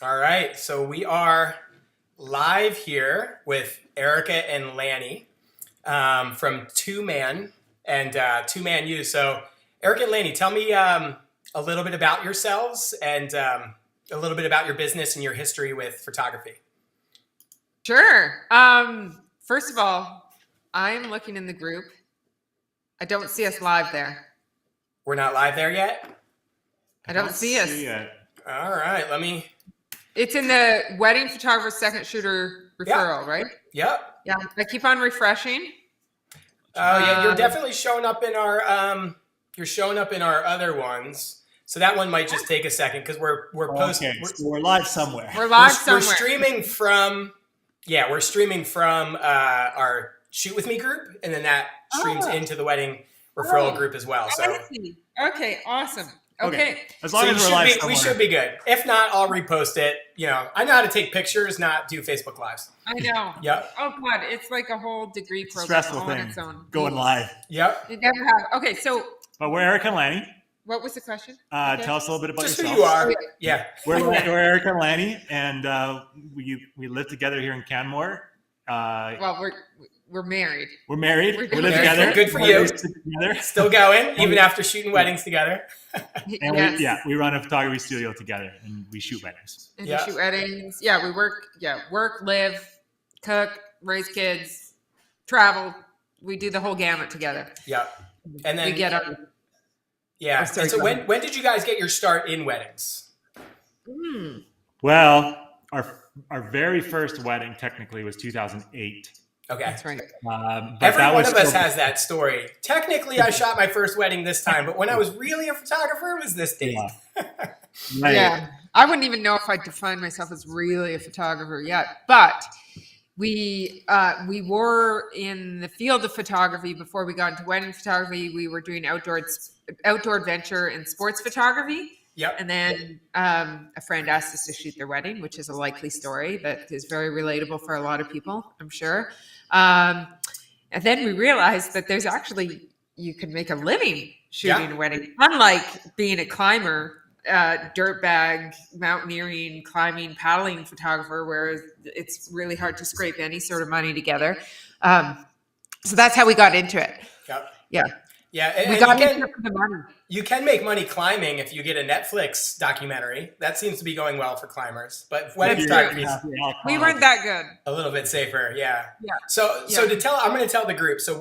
All right, so we are live here with Erika and Lanny from Mann and Mann U. So, Erika and Lanny, tell me a little bit about yourselves and a little bit about your business and your history with photography. Sure. First of all, I'm looking in the group. I don't see us live there. We're not live there yet? I don't see us. All right, let me... It's in the wedding photographer second shooter referral, right? Yep. Yeah. I keep on refreshing. Oh yeah, you're definitely showing up in our you're showing up in our other ones. So that one might just take a second because we're posting. Okay, so we're live somewhere. We're streaming from our Shoot With Me group, and then that streams into the wedding referral group as well. So okay, awesome. Okay. As long as we're live somewhere. We should be good. If not, I'll repost it. You know, I know how to take pictures, not do Facebook Lives. I know. Yep. Oh God, it's like a whole degree program stressful on thing. its own. Going live. Yep. You never have. Okay, so. But we're Erika and Lanny. What was the question? Tell us a little bit about just yourself. Who you are. Yeah. We're Erika and Lanny, and we live together here in Canmore. Well, we're married. We're married. We live married. together. Good for you. Still going, even after shooting weddings together. And we run a photography studio together, and we shoot weddings. And we shoot weddings. Yeah, we work. Yeah, work, live, cook, raise kids, travel. We do the whole gamut together. Yeah, and then we get our. Yeah. And so when did you guys get your start in weddings? Well, our very first wedding technically was 2008. Okay. That's right. Every one of us has that story. Technically, I shot my first wedding this time, but when I was really a photographer, it was this date. Right. Yeah. I wouldn't even know if I define myself as really a photographer yet, but we were in the field of photography before we got into wedding photography. We were doing outdoor adventure and sports photography. Yep. And then a friend asked us to shoot their wedding, which is a likely story that is very relatable for a lot of people, I'm sure. And then we realized that there's actually, you can make a living shooting a wedding, unlike being a climber, dirtbag, mountaineering, climbing, paddling photographer, where it's really hard to scrape any sort of money together. So that's how we got into it. Yep. Yeah. Yeah, and we got into it for the money. You can make money climbing if you get a Netflix documentary. That seems to be going well for climbers. But wedding photography is we weren't that good. A little bit safer, yeah. Yeah. So I'm going to tell the group. So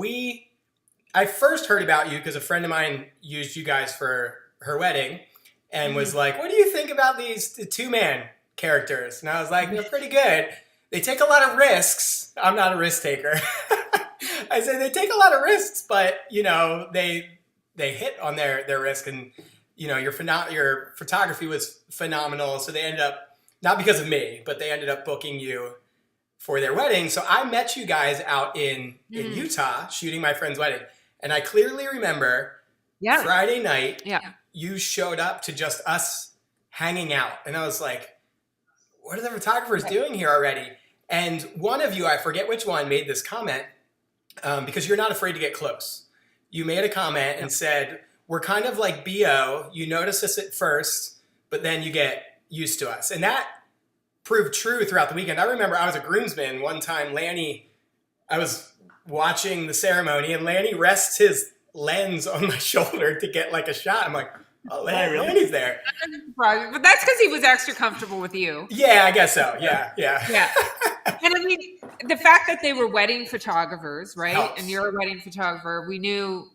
I first heard about you because a friend of mine used you guys for her wedding and was like, "What do you think about these two-man characters?" And I was like, "They're pretty good. They take a lot of risks." I'm not a risk taker. I said they take a lot of risks, but you know they hit on their risk, and you know your photography was phenomenal. So they ended up, not because of me, but they ended up booking you for their wedding. So I met you guys out in Utah shooting my friend's wedding, and I clearly remember Friday night. Yeah, you showed up to just us hanging out, and I was like, "What are the photographers doing here already?" And one of you, I forget which one, made this comment. Because you're not afraid to get close. You made a comment and said, "We're kind of like BO. You notice us at first, but then you get used to us." And that proved true throughout the weekend. I remember I was a groomsman one time. I was watching the ceremony, and Lanny rests his lens on my shoulder to get like a shot. I'm like, "Oh, Lanny's there." But that's because he was extra comfortable with you. Yeah, I guess so. Yeah. And I mean, the fact that they were wedding photographers, right? Helps. And you're a wedding photographer, we knew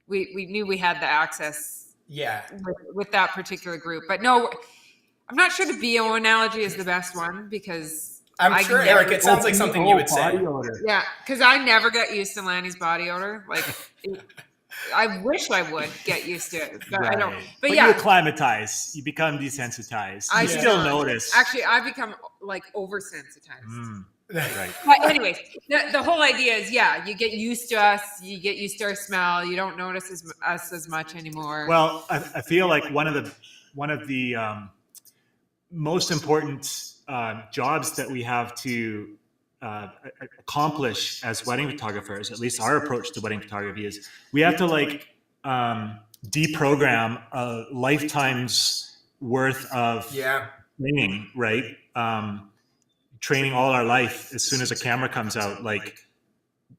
we had the access. Yeah. With that particular group, but no, I'm not sure the BO analogy is the best one because I'm sure, Eric, it sounds like something you would say. Yeah, because I never got used to Lanny's body odor. Like, I wish I would get used to it, but I don't. But you acclimatize, you become desensitized. You still notice. Actually, I become like oversensitized. Right. But anyways, the whole idea is, you get used to us, you get used to our smell, you don't notice us as much anymore. Well, I feel like one of the most important jobs that we have to accomplish as wedding photographers, at least our approach to wedding photography, is we have to deprogram a lifetime's worth of training, right? Training all our life. As soon as a camera comes out, like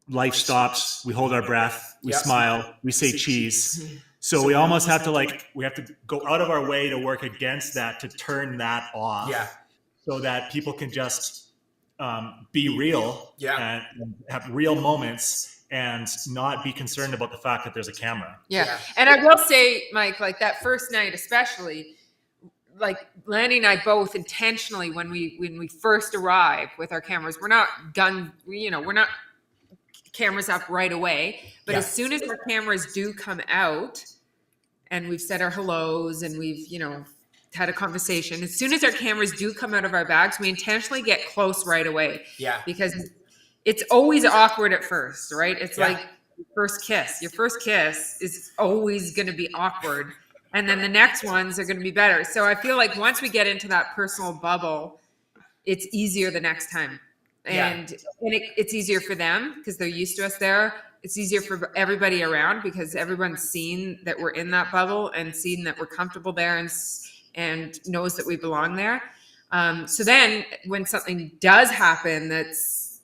life stops. We hold our breath. We smile. We say cheese. So we almost have to we have to go out of our way to work against that, to turn that off, so that people can just be real and have real moments and not be concerned about the fact that there's a camera. Yeah. And I will say, Mike, like that first night, especially, like Lanny and I both intentionally, when we first arrive with our cameras, we're not we're not cameras up right away, but as soon as our cameras do come out and we've said our hellos and we've, had a conversation, as soon as our cameras do come out of our bags, we intentionally get close right away. Yeah. Because it's always awkward at first, right? It's like your first kiss. Your first kiss is always going to be awkward. And then the next ones are going to be better. So I feel like once we get into that personal bubble, it's easier the next time. And it's easier for them because they're used to us there. It's easier for everybody around because everyone's seen that we're in that bubble and seen that we're comfortable there and knows that we belong there. So then when something does happen that's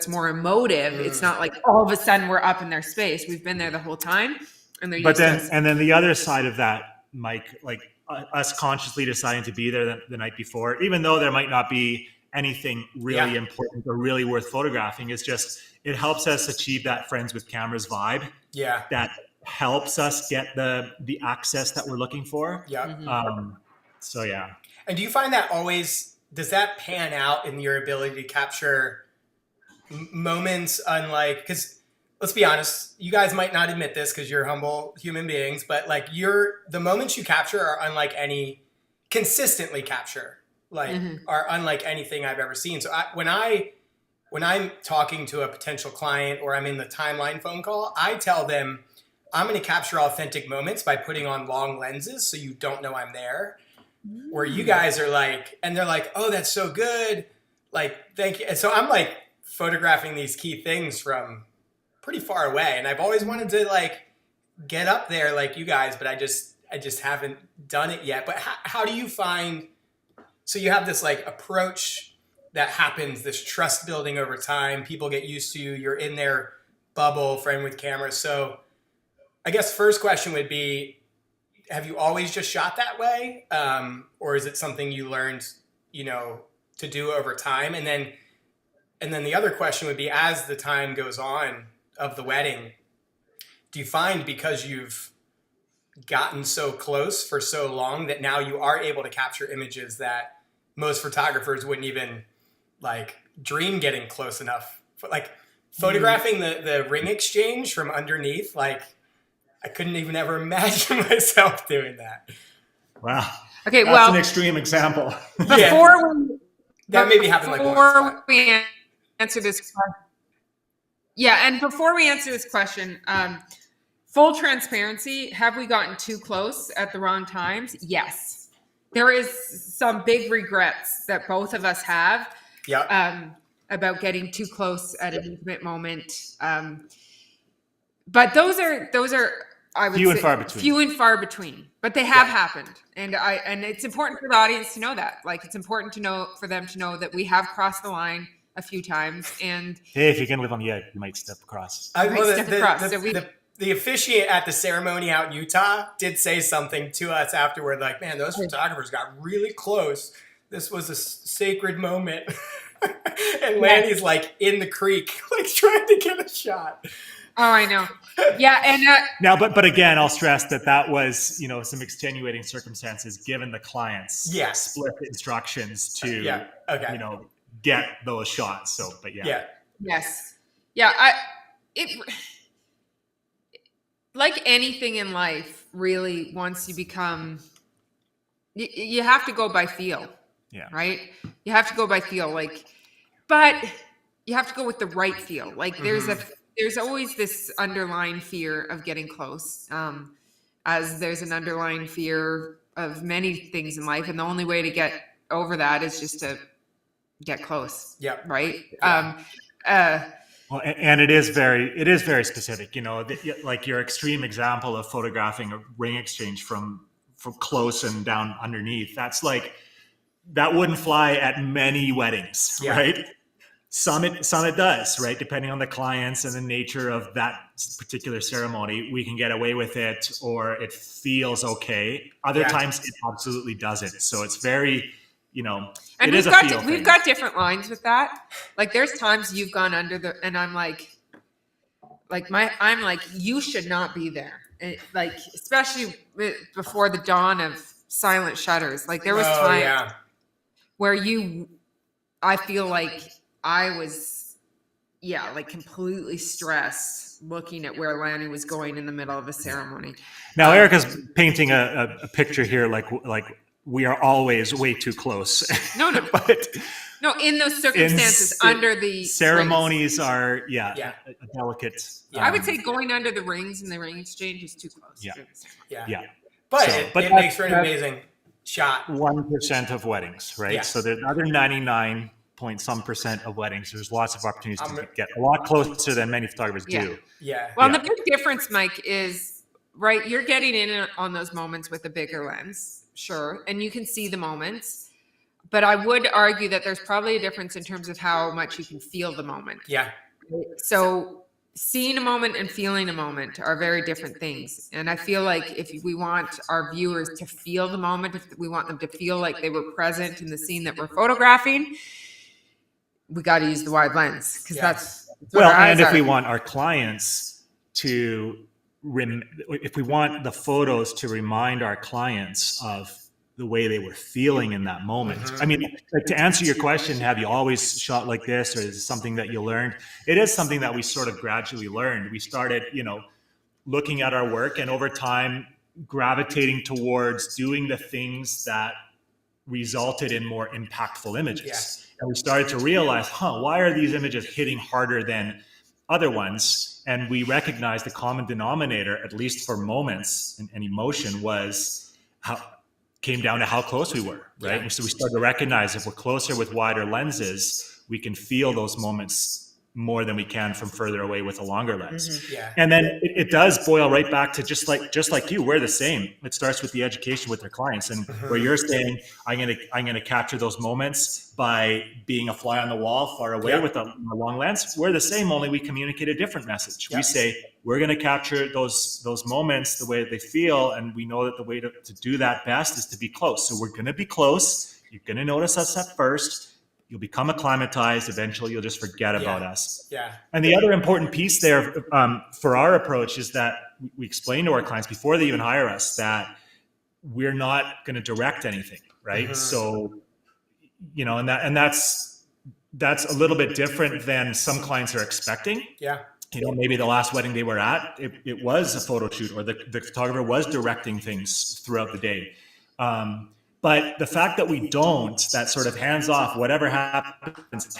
more emotive, it's not like all of a sudden we're up in their space. We've been there the whole time. And then the other side of that, Mike, like us consciously deciding to be there the night before, even though there might not be anything really important or really worth photographing, is just, it helps us achieve that friends with cameras vibe. Yeah. That helps us get the access that we're looking for. Yeah. Mm-hmm. So yeah. And do you find that does that pan out in your ability to capture moments unlike, because let's be honest, you guys might not admit this because you're humble human beings, but like the moments you capture are unlike any consistently capture, are unlike anything I've ever seen. So when I'm talking to a potential client or I'm in the timeline phone call, I tell them I'm going to capture authentic moments by putting on long lenses so you don't know I'm there. Where you guys are like, and they're like, oh, that's so good. Like, thank you. And so I'm like photographing these key things from pretty far away. And I've always wanted to like get up there like you guys, but I just haven't done it yet. But how do you find, so you have this like approach that happens, this trust building over time, people get used to you, you're in their bubble, friend with cameras. So I guess first question would be, have you always just shot that way? Or is it something you learned, to do over time? And then the other question would be, as the time goes on of the wedding, do you find because you've gotten so close for so long that now you are able to capture images that most photographers wouldn't even like dream getting close enough? Like photographing the ring exchange from underneath, like I couldn't even ever imagine myself doing that. Wow. Okay, that's an extreme example. That maybe happened like once. Before we answer this question. Yeah, and before we answer this question, full transparency, have we gotten too close at the wrong times? Yes. There is some big regrets that both of us have about getting too close at an intimate moment. But those are I would few say and far between. But they have happened, and it's important for the audience to know that. Like, it's important for them to know that we have crossed the line a few times. And hey, if you're gonna live on the edge, you might step across. The officiant at the ceremony out in Utah did say something to us afterward, like, "Man, those photographers got really close. This was a sacred moment." And Lanny's like in the creek, like trying to get a shot. Oh, I know. Yeah, and now, but again, I'll stress that was some extenuating circumstances given the client's split instructions to get those shots. So, but like anything in life, really, once you become, you have to go by feel. Yeah. Right. You have to go by feel, but you have to go with the right feel. Like there's always this underlying fear of getting close, as there's an underlying fear of many things in life. And the only way to get over that is just to get close. Yeah. Right. Yeah. Well, and it is very specific, like your extreme example of photographing a ring exchange from close and down underneath. That's like, that wouldn't fly at many weddings, right? Some it does, right? Depending on the clients and the nature of that particular ceremony, we can get away with it, or it feels okay. Other times it absolutely doesn't. So it's very, and we've got different lines with that. Like there's times you've gone under and I'm like you should not be there. Like especially before the dawn of silent shutters. Like there was time where I feel like I was, like completely stressed looking at where Lanny was going in the middle of a ceremony. Now, Erika's painting a picture here, like we are always way too close. No, but no, in those circumstances, under the ceremonies rings. Are a delicate. I would say going under the rings and the ring exchange is too close. Yeah. But it makes for an amazing shot. 1% of weddings, right? Yeah. So there's other 99 point some percent of weddings. There's lots of opportunities to get a lot closer than many photographers do. Yeah. Well, the big difference, Mike, is right. You're getting in on those moments with a bigger lens, sure, and you can see the moments. But I would argue that there's probably a difference in terms of how much you can feel the moment. Yeah. So seeing a moment and feeling a moment are very different things. And I feel like if we want our viewers to feel the moment, if we want them to feel like they were present in the scene that we're photographing, we got to use the wide lens because that's well, and if we want our clients to, if we want the photos to remind our clients of the way they were feeling in that moment. Mm-hmm. I mean, like, to answer your question, have you always shot like this, or is it something that you learned? It is something that we sort of gradually learned. We started, looking at our work and over time gravitating towards doing the things that resulted in more impactful images. Yes. And we started to realize, why are these images hitting harder than other ones? And we recognized the common denominator, at least for moments and emotion, came down to how close we were, right? Yeah. So we started to recognize if we're closer with wider lenses, we can feel those moments more than we can from further away with a longer lens. Mm-hmm. Yeah. And then it does boil right back to just like you, we're the same. It starts with the education with their clients, and where you're saying, I'm gonna capture those moments by being a fly on the wall far away with a long lens. We're the same, only we communicate a different message. We say we're gonna capture those moments the way that they feel, and we know that the way to do that best is to be close. So we're gonna be close. You're gonna notice us at first. You'll become acclimatized. Eventually, you'll just forget about us. Yeah. And the other important piece there for our approach is that we explain to our clients before they even hire us that we're not going to direct anything, right? Mm-hmm. So, and that's a little bit different than some clients are expecting. Yeah. Maybe the last wedding they were at, it was a photo shoot, or the photographer was directing things throughout the day. But the fact that we don't, that sort of hands off, whatever happens,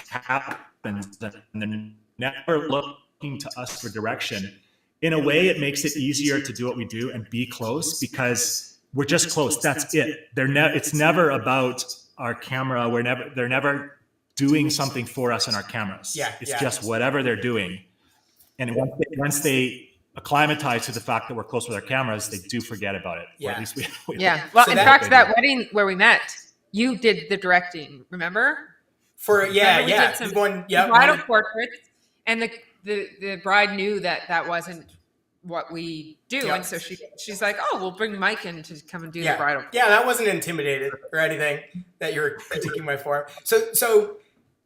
and they're never looking to us for direction, in a way, it makes it easier to do what we do and be close because we're just close. That's it. It's never about our camera. They're never doing something for us in our cameras. It's just whatever they're doing. And once they acclimatize to the fact that we're close with our cameras, they do forget about it. Yeah. Or at least we Well, so in fact, that wedding where we met, you did the directing, remember? Some bridal portraits, and the bride knew that wasn't what we do, and so she's like, "Oh, we'll bring Mike in to come and do the bridal." Yeah, that wasn't intimidated or anything that you were critiquing my form. So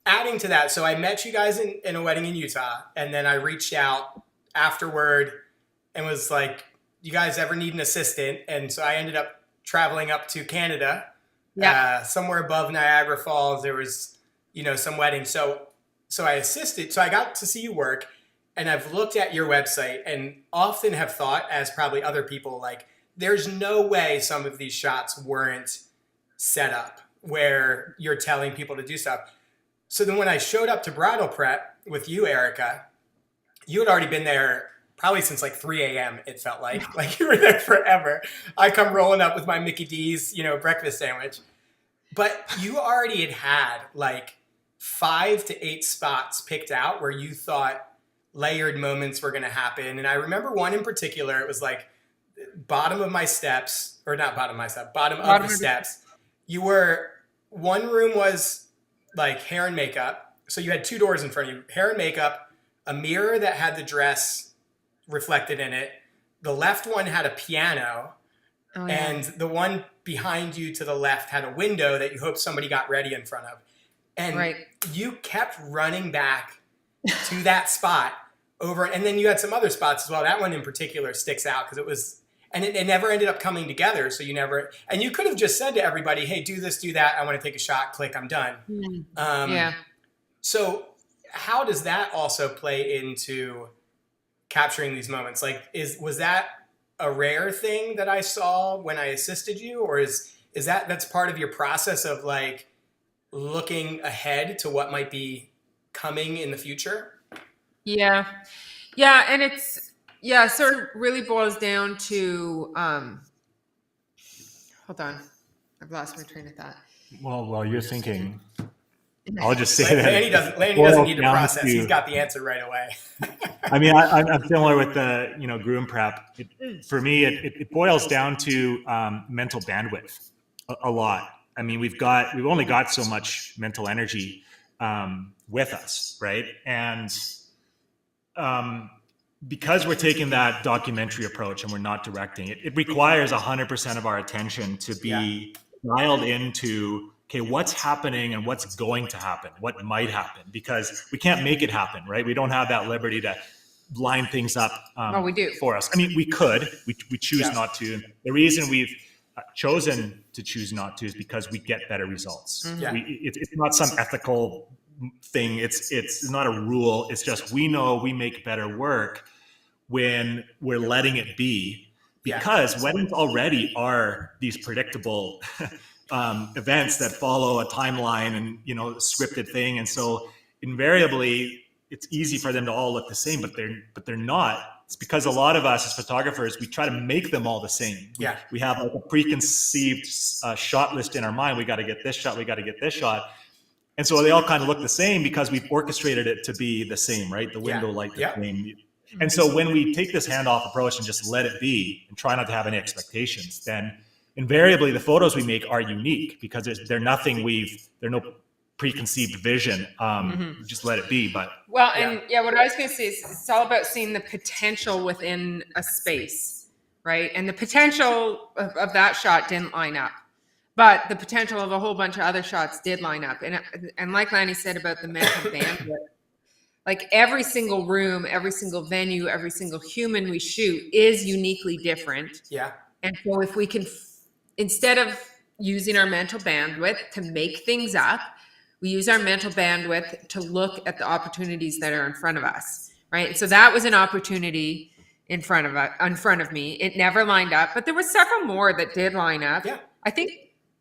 adding to that, so I met you guys in a wedding in Utah, and then I reached out afterward and was like, you guys ever need an assistant? And so I ended up traveling up to Canada, somewhere above Niagara Falls. There was, some weddings. So I assisted. So I got to see you work, and I've looked at your website and often have thought, as probably other people, like, there's no way some of these shots weren't set up where you're telling people to do stuff. So then when I showed up to bridal prep with you, Erika, you had already been there probably since like 3 a.m. It felt like you were there forever. I come rolling up with my Mickey D's, breakfast sandwich. But you already had like 5 to 8 spots picked out where you thought layered moments were going to happen. And I remember one in particular. It was like bottom of the steps. You were one room was like hair and makeup. So you had two doors in front of you, hair and makeup, a mirror that had the dress reflected in it. The left one had a piano, and the one behind you to the left had a window that you hoped somebody got ready in front of. And you kept running back to that spot over, and then you had some other spots as well. That one in particular sticks out because it was, and it never ended up coming together. So you never, and you could have just said to everybody, hey, do this, do that. I want to take a shot, click, I'm done. So how does that also play into capturing these moments? Like, was that a rare thing that I saw when I assisted you, or is that's part of your process of like looking ahead to what might be coming in the future? Yeah, and it's sort of really boils down to hold on, I've lost my train of thought. Well, while you're thinking, I'll just say that Lanny doesn't need to process. He's got the answer right away. I mean, I'm similar with the groom prep. For me, it boils down to mental bandwidth a lot. I mean, we've only got so much mental energy with us, right? And because we're taking that documentary approach and we're not directing it requires 100% of our attention to be dialed into, okay, what's happening and what's going to happen, what might happen, because we can't make it happen, right? We don't have that liberty to line things up we do. for us. I mean, we could, we choose not to. The reason we've chosen to choose not to is because we get better results. It's not some ethical thing. It's not a rule. It's just, we know we make better work when we're letting it be, because weddings already are these predictable events that follow a timeline and a scripted thing, and so invariably it's easy for them to all look the same, but they're not. It's because a lot of us as photographers, we try to make them all the same. We have like a preconceived shot list in our mind. We got to get this shot. We got to get this shot. And so they all kind of look the same because we've orchestrated it to be the same, right? The window light, the same. And so when we take this handoff approach and just let it be and try not to have any expectations, then invariably the photos we make are unique because they're no preconceived vision. Just let it be. But what I was going to say is it's all about seeing the potential within a space, right? And the potential of that shot didn't line up, but the potential of a whole bunch of other shots did line up. And like Lanny said about the mental bandwidth, like every single room, every single venue, every single human we shoot is uniquely different. And so if we can, instead of using our mental bandwidth to make things up, we use our mental bandwidth to look at the opportunities that are in front of us, right? And so that was an opportunity in front of me. It never lined up, but there were several more that did line up. I think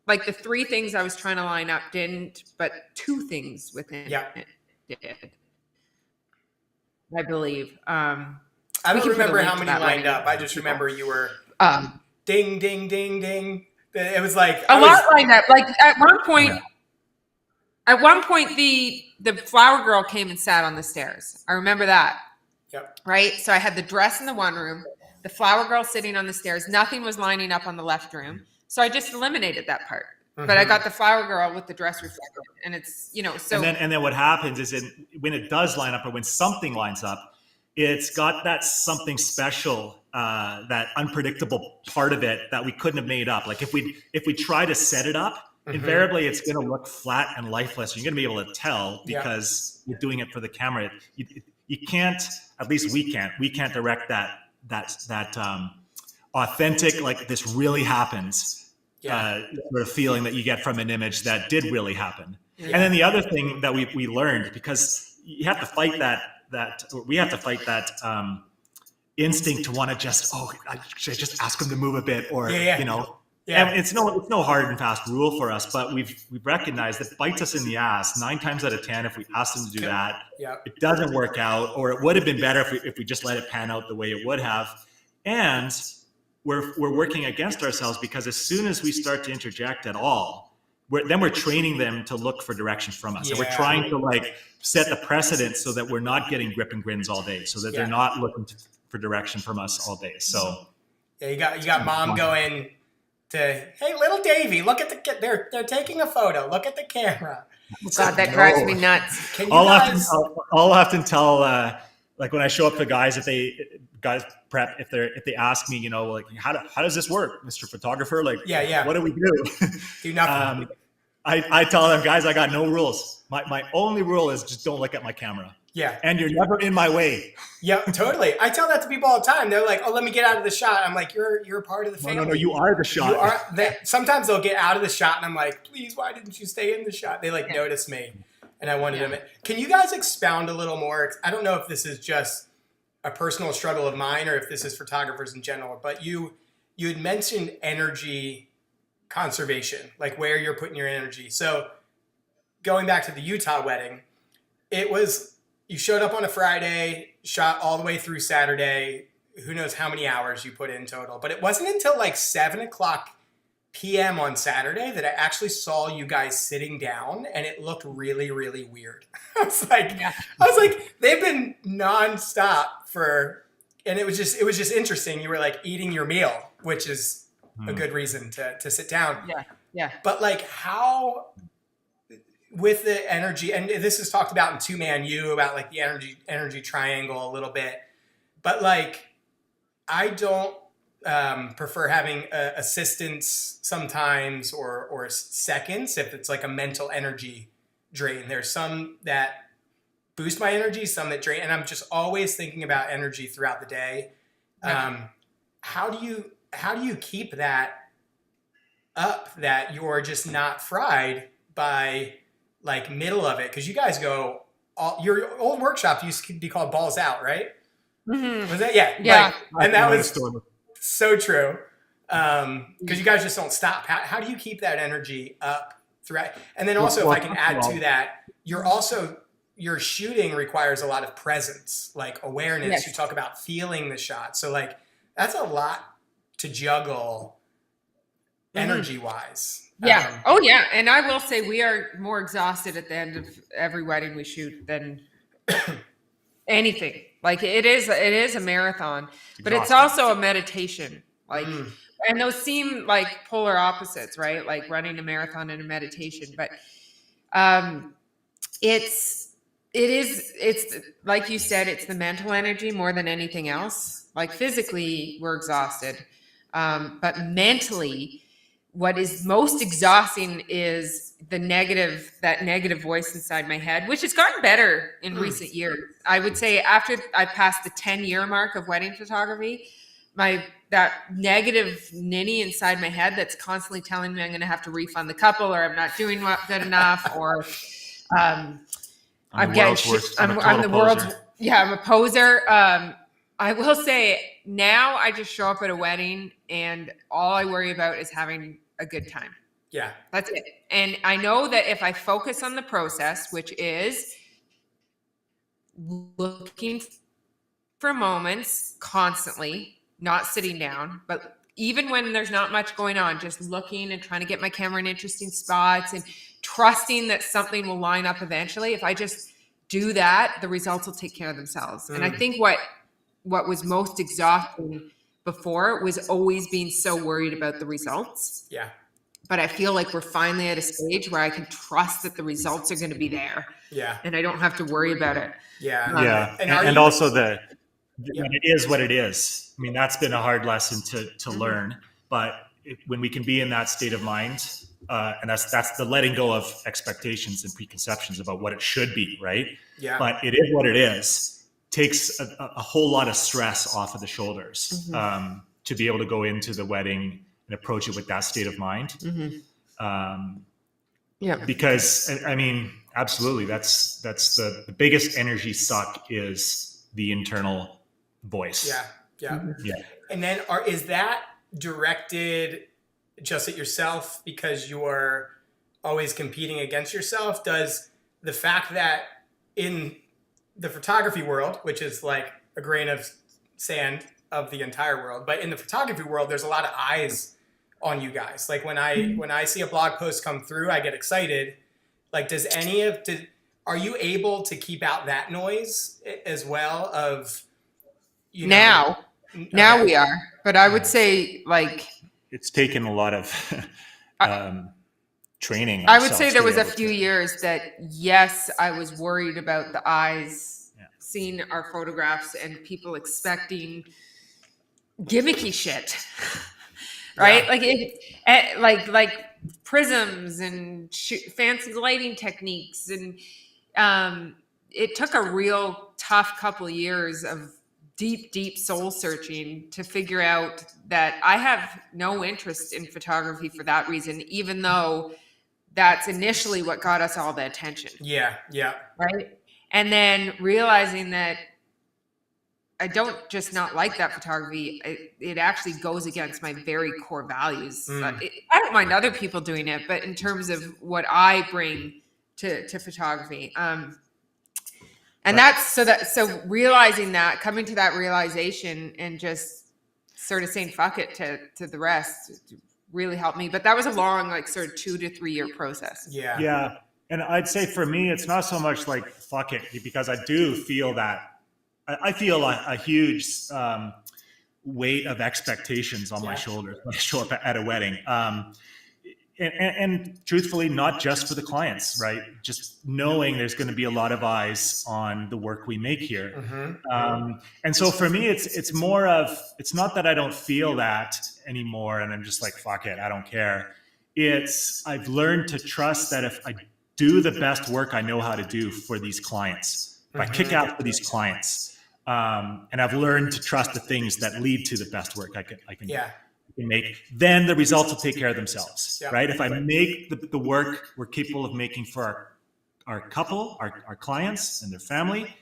like the 3 things I was trying to line up didn't, but 2 things within it did, I believe. I don't remember how many lined up. I just remember you were ding, ding, ding, ding. It was like a lot lined up. Like at one point, the flower girl came and sat on the stairs. I remember that. Right. So I had the dress in the one room, the flower girl sitting on the stairs. Nothing was lining up on the left room, so I just eliminated that part. But I got the flower girl with the dress reflected, and it's so. And then what happens is when it does line up, or when something lines up, it's got that something special, that unpredictable part of it that we couldn't have made up. Like if we try to set it up, invariably it's going to look flat and lifeless. You're going to be able to tell because you're doing it for the camera. You can't, at least we can't direct that authentic, like this really happens. Sort of feeling that you get from an image that did really happen. And then the other thing that we learned, because you have to fight we have to fight that instinct to want to just, should I just ask them to move a bit, or and it's no hard and fast rule for us, but we've recognized that bites us in the ass 9 times out of 10 if we ask them to do that. It doesn't work out, or it would have been better if we just let it pan out the way it would have. And we're working against ourselves, because as soon as we start to interject at all, we're training them to look for direction from us. And we're trying to like set the precedent so that we're not getting grip and grins all day, so that they're not looking for direction from us all day. So you got mom going, to, hey, little Davy, look at they're taking a photo. Look at the camera. Oh, God, that drives me nuts. Can you I'll guys? often tell, like when I show up to guys, if they ask me, you know, like how does this work, Mr. Photographer? Like, Yeah. what do we do? Do nothing. I tell them, guys, I got no rules. My only rule is just don't look at my camera. Yeah. And you're never in my way. Yeah, totally. I tell that to people all the time. They're like, "Oh, let me get out of the shot." I'm like, "You're a part of the family." No, you are the shot. You are. Sometimes they'll get out of the shot, and I'm like, "Please, why didn't you stay in the shot?" They notice me, and I wanted them. Can you guys expound a little more? I don't know if this is just a personal struggle of mine or if this is photographers in general, but you had mentioned energy conservation, like where you're putting your energy. So going back to the Utah wedding, it was. You showed up on a Friday, shot all the way through Saturday. Who knows how many hours you put in total. But it wasn't until like 7:00 p.m. on Saturday that I actually saw you guys sitting down, and it looked really, really weird. I was like, they've been nonstop and it was just interesting. You were like eating your meal, which is a good reason to sit down. Yeah. But like how... with the energy, and this is talked about in Two Man You about like the energy triangle a little bit, but like I don't prefer having assistants sometimes or seconds if it's like a mental energy drain. There's some that boost my energy, some that drain, and I'm just always thinking about energy throughout the day. How do you keep that up, that you're just not fried by like middle of it? Because you guys go your old workshop used to be called Balls Out, right? Mm-hmm. Was that? Yeah. Yeah. Like, and that was so true. Because you guys just don't stop. How do you keep that energy up throughout? And then also, if I can add to that, your shooting requires a lot of presence, like awareness. Yes. You talk about feeling the shot. So like that's a lot to juggle energy wise. Yeah. Oh, yeah. And I will say we are more exhausted at the end of every wedding we shoot than anything. Like it is a marathon, but it's also a meditation. Like, and those seem like polar opposites, right? Like running a marathon and a meditation. But it's like you said, it's the mental energy more than anything else. Like physically, we're exhausted, but mentally. What is most exhausting is that negative voice inside my head, which has gotten better in recent years. I would say after I passed the 10-year mark of wedding photography, that negative ninny inside my head that's constantly telling me I'm going to have to refund the couple, or I'm not doing good enough, or I'm the world's I'm a poser. I will say now I just show up at a wedding and all I worry about is having a good time. Yeah. That's it. And I know that if I focus on the process, which is looking for moments constantly, not sitting down, but even when there's not much going on, just looking and trying to get my camera in interesting spots and trusting that something will line up eventually. If I just do that, the results will take care of themselves. And I think what was most exhausting before was always being so worried about the results. Yeah. But I feel like we're finally at a stage where I can trust that the results are going to be there. Yeah. And I don't have to worry about it. Yeah. Yeah. And also it is what it is. I mean, that's been a hard lesson to learn, but when we can be in that state of mind, and that's the letting go of expectations and preconceptions about what it should be. Right. Yeah. But it is what it is. Takes a whole lot of stress off of the shoulders to be able to go into the wedding and approach it with that state of mind. Because I mean, absolutely, that's the biggest energy suck is the internal voice. Yeah. And then is that directed just at yourself because you're always competing against yourself? Does the fact that in the photography world, which is like a grain of sand of the entire world, but in the photography world, there's a lot of eyes on you guys. Like when I see a blog post come through, I get excited. Like, are you able to keep out that noise as well? Now we are, but I would say like it's taken a lot of training. I would say ourselves there to was be a able few to- years that, yes, I was worried about the eyes, Yeah. seeing our photographs and people expecting gimmicky shit, right? Yeah. Like prisms and fancy lighting techniques, and it took a real tough couple years of deep soul searching to figure out that I have no interest in photography for that reason, even though that's initially what got us all the attention. Yeah. Right. And then realizing that I don't just not like that photography. It actually goes against my very core values. I don't mind other people doing it, but in terms of what I bring to photography, and so realizing that, coming to that realization, and just sort of saying fuck it to the rest really helped me. But that was a long, like, sort of 2 to 3 year process. Yeah. And I'd say for me, it's not so much like fuck it, because I do feel that I feel a huge weight of expectations on my shoulders when I show up at a wedding. And truthfully, not just for the clients, right? Just knowing there's going to be a lot of eyes on the work we make here. And so for me, it's more of, it's not that I don't feel that anymore and I'm just like, fuck it, I don't care. It's, I've learned to trust that if I do the best work I know how to do for these clients, if I kick out for these clients, and I've learned to trust the things that lead to the best work I can make, then the results will take care of themselves, right? If I make the work we're capable of making for our couple, our clients and their family,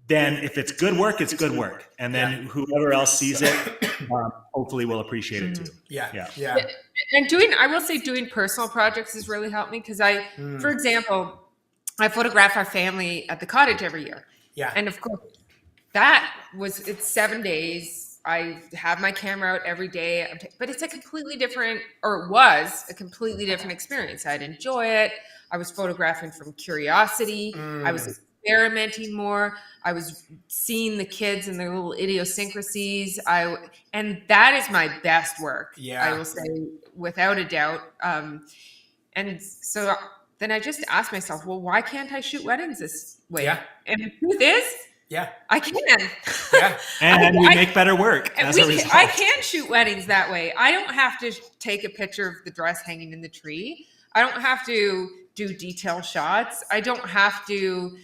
then if it's good work, it's good work. And then whoever else sees it, hopefully will appreciate it too. Yeah. And I will say doing personal projects has really helped me, because for example, I photograph our family at the cottage every year. Yeah. And of course, it's 7 days. I have my camera out every day, but it's a completely different, or it was a completely different experience. I'd enjoy it. I was photographing from curiosity. I was experimenting more. I was seeing the kids and their little idiosyncrasies. And that is my best work. Yeah. I will say, without a doubt. And so then I just asked myself, well, why can't I shoot weddings this way? Yeah. And the truth is, I can. Yeah. And we make better work as a result. I can shoot weddings that way. I don't have to take a picture of the dress hanging in the tree. I don't have to do detail shots. I don't have to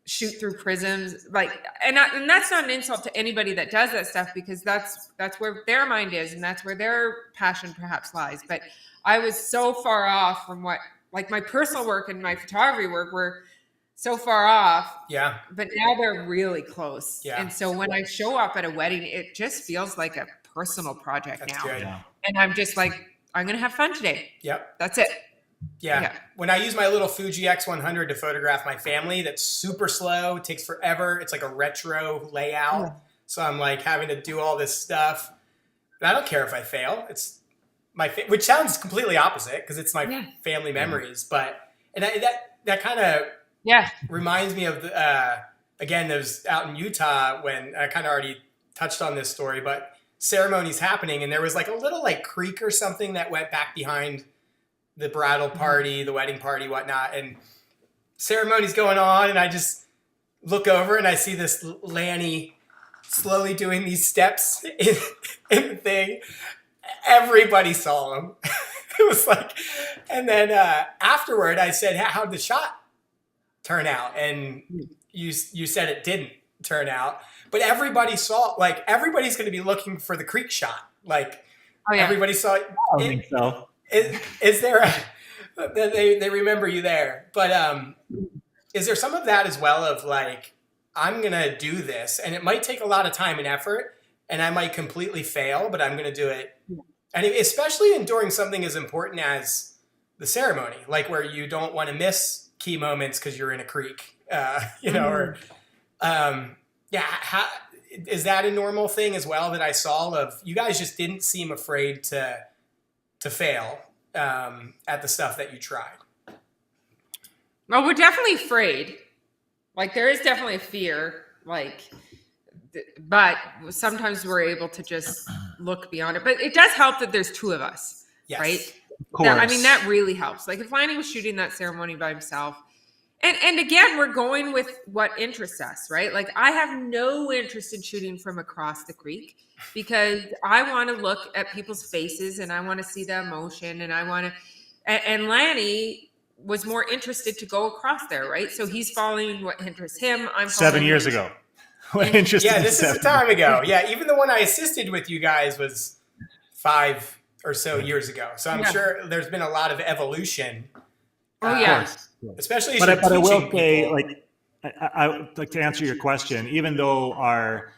shoot through prisms. And that's not an insult to anybody that does that stuff, because that's where their mind is, and that's where their passion perhaps lies. But I was so far off from what, like, my personal work and my photography work were so far off. Yeah. But now they're really close. Yeah. And so when I show up at a wedding, it just feels like a personal project That's now. good. Yeah. And I'm just like, I'm going to have fun today. Yep. That's it. Yeah. When I use my little Fuji X100 to photograph my family, that's super slow. It takes forever. It's like a retro layout. Yeah. So I'm like having to do all this stuff. But I don't care if I fail. It's which sounds completely opposite, because it's my family memories. But that kind of reminds me of again, those out in Utah, when I kind of already touched on this story, but ceremonies happening, and there was like a little like creek or something that went back behind the bridal party, the wedding party, whatnot, and ceremony's going on, and I just look over and I see this Lanny slowly doing these steps in the thing. Everybody saw him. It was like, and then afterward I said, how'd the shot turn out? And you said it didn't turn out, but everybody saw, like, everybody's going to be looking for the creek shot. Like, everybody saw it. I don't think so. Is there they remember you there, but is there some of that as well, of like, I'm going to do this and it might take a lot of time and effort and I might completely fail, but I'm going to do it. And especially during something as important as the ceremony, like where you don't want to miss key moments because you're in a creek, or is that a normal thing as well that I saw, of you guys just didn't seem afraid to fail at the stuff that you tried? Well, we're definitely afraid. Like, there is definitely a fear. Like, but sometimes we're able to just look beyond it. But it does help that there's two of us, Yes. right? Of course. I mean, that really helps. Like if Lanny was shooting that ceremony by himself, and again, we're going with what interests us, right? Like I have no interest in shooting from across the creek because I want to look at people's faces and I want to see the emotion and I want to, and Lanny was more interested to go across there, right? So he's following what interests him. I'm 7 years ago. What interested Yeah, in this is a 7 time ago. Yeah, even the one I assisted with you guys was 5 or so years ago. So I'm sure there's been a lot of evolution. Oh yeah. Of course. Especially as But you're I will teaching say, people. like, I would like to answer your question. Even though our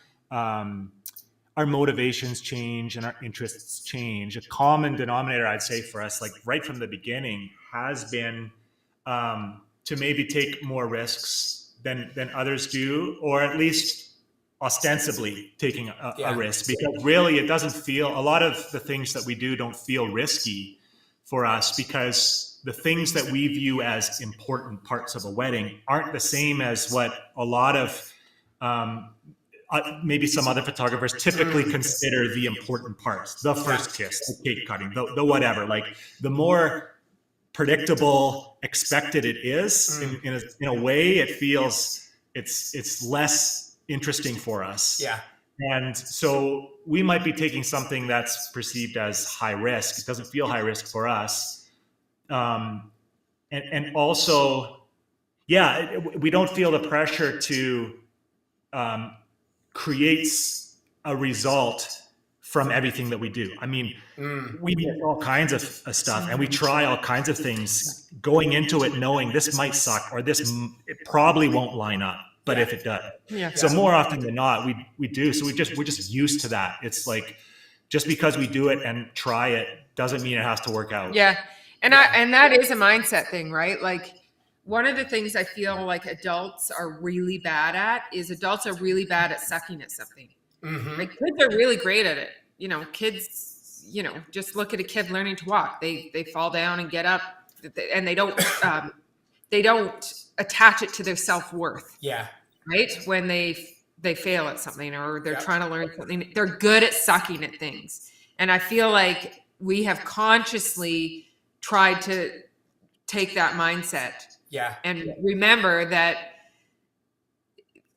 motivations change and our interests change, a common denominator, I'd say, for us, like right from the beginning, has been to maybe take more risks than others do, or at least ostensibly taking a risk. Because really, it doesn't feel, a lot of the things that we do don't feel risky for us because the things that we view as important parts of a wedding aren't the same as what a lot of maybe some other photographers typically consider the important parts: the first kiss, the cake cutting, the whatever. Like the more predictable, expected it is, in a way, it feels it's less interesting for us. Yeah. And so we might be taking something that's perceived as high risk. It doesn't feel high risk for us. And also, yeah, we don't feel the pressure to create a result from everything that we do. I mean, we get all kinds of stuff and we try all kinds of things going into it knowing this might suck or it probably won't line up. But if it does, so more often than not, we do. So we're just used to that. It's like, just because we do it and try it doesn't mean it has to work out. Yeah. And that is a mindset thing, right? Like one of the things I feel like adults are really bad at is adults are really bad at sucking at something. Mm-hmm. Like kids are really great at it. You know, kids, just look at a kid learning to walk. They fall down and get up and they don't attach it to their self-worth. Yeah. Right? When they fail at something or they're trying to learn something, they're good at sucking at things. And I feel like we have consciously tried to take that mindset. Yeah. And remember that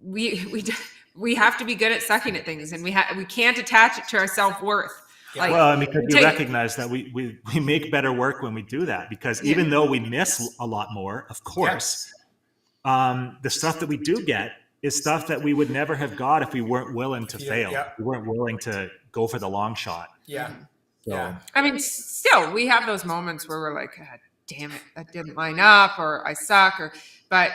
we have to be good at sucking at things, and we can't attach it to our self-worth. Like, well, I mean, because we recognize that we make better work when we do that, because even though we miss a lot more, of course, the stuff that we do get is stuff that we would never have got if we weren't willing to fail. We weren't willing to go for the long shot. Yeah. So. Yeah. I mean, still, we have those moments where we're like, God damn it, that didn't line up, or I suck, but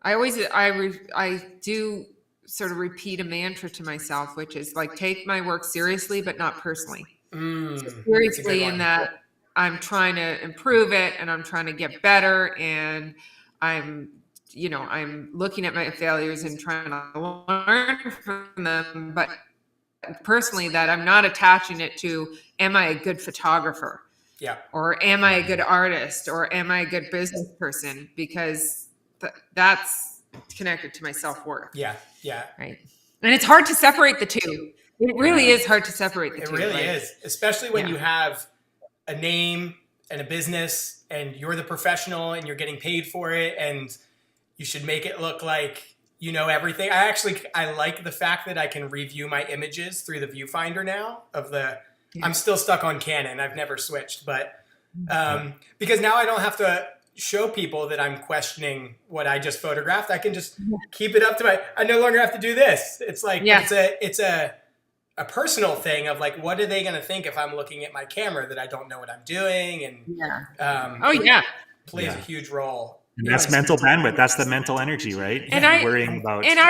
I do sort of repeat a mantra to myself, which is like, take my work seriously, but not personally. So seriously in that I'm trying to improve it and I'm trying to get better, and I'm looking at my failures and trying to learn from them, but personally that I'm not attaching it to, am I a good photographer? Yeah. Or am I a good artist? Or am I a good business person? Because that's connected to my self-worth. Yeah. Yeah. Right. And it's hard to separate the two. It really is hard to separate the two. It really is, especially when you have a name and a business and you're the professional and you're getting paid for it, and you should make it look like you know everything. I like the fact that I can review my images through the viewfinder now I'm still stuck on Canon. I've never switched, but because now I don't have to show people that I'm questioning what I just photographed. I can just keep it up to I no longer have to do this. It's like, it's a personal thing of like, what are they going to think if I'm looking at my camera that I don't know what I'm doing? And plays a huge role. And that's mental bandwidth. That's the mental energy, right? And I